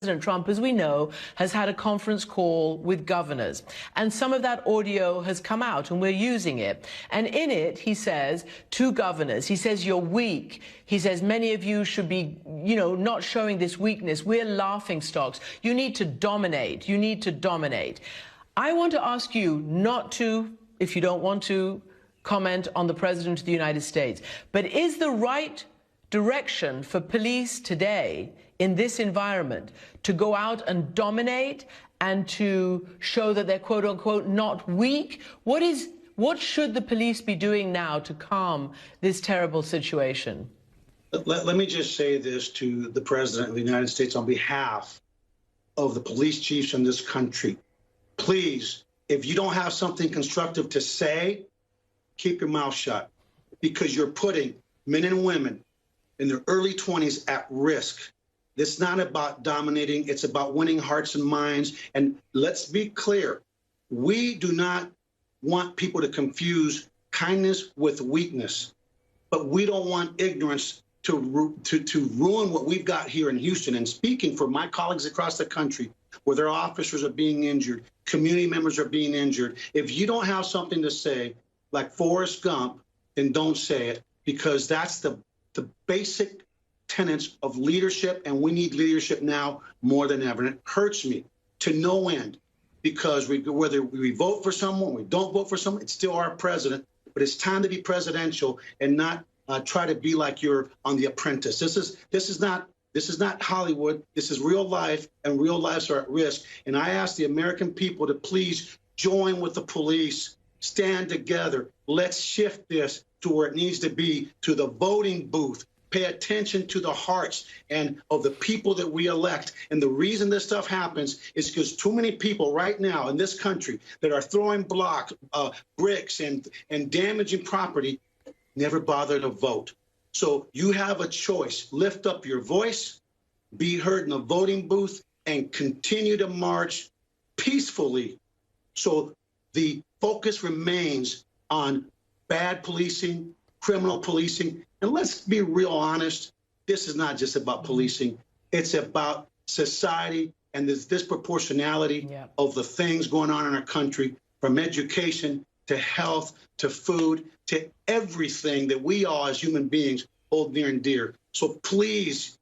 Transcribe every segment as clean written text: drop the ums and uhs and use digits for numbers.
President Trump, as we know, has had a conference call with governors, and some of that audio has come out, and we're using it. And in it, he says to governors, he says, you're weak. He says, many of you should be, not showing this weakness. We're laughing stocks. You need to dominate. You need to dominate. I want to ask you not to, if you don't want to, comment on the President of the United States, but is the right direction for police today in this environment to go out and dominate and to show that they're quote unquote not weak? What should the police be doing now to calm this terrible situation? Let me just say this to the President of the United States on behalf of the police chiefs in this country. Please, if you don't have something constructive to say, keep your mouth shut, because you're putting men and women in their early 20s at risk. It's not about dominating. It's about winning hearts and minds. And let's be clear. We do not want people to confuse kindness with weakness, but we don't want ignorance to ruin what we've got here in Houston. And speaking for my colleagues across the country, where their officers are being injured, community members are being injured, if you don't have something to say, like Forrest Gump, then don't say it, because that's the basic tenets of leadership, and we need leadership now more than ever. And it hurts me to no end, because whether we vote for someone, we don't vote for someone, it's still our president. But it's time to be presidential and not try to be like you're on The Apprentice. This is not Hollywood. This is real life, and real lives are at risk. And I ask the American people to please join with the police, stand together. Let's shift this to where it needs to be, to the voting booth. Pay attention to the hearts and of the people that we elect. And the reason this stuff happens is because too many people right now in this country that are throwing bricks and damaging property never bother to vote. So you have a choice. Lift up your voice, be heard in the voting booth, and continue to march peacefully. So the focus remains on bad policing, criminal policing. And let's be real honest, this is not just about policing. It's about society and this disproportionality of the things going on in our country, from education to health to food to everything that we all as human beings hold near and dear. So please,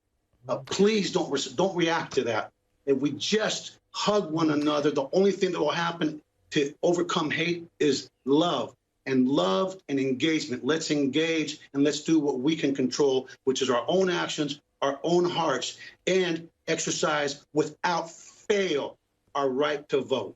please don't react to that. If we just hug one another, the only thing that will happen to overcome hate is love. And love and engagement. Let's engage and let's do what we can control, which is our own actions, our own hearts, and exercise without fail our right to vote.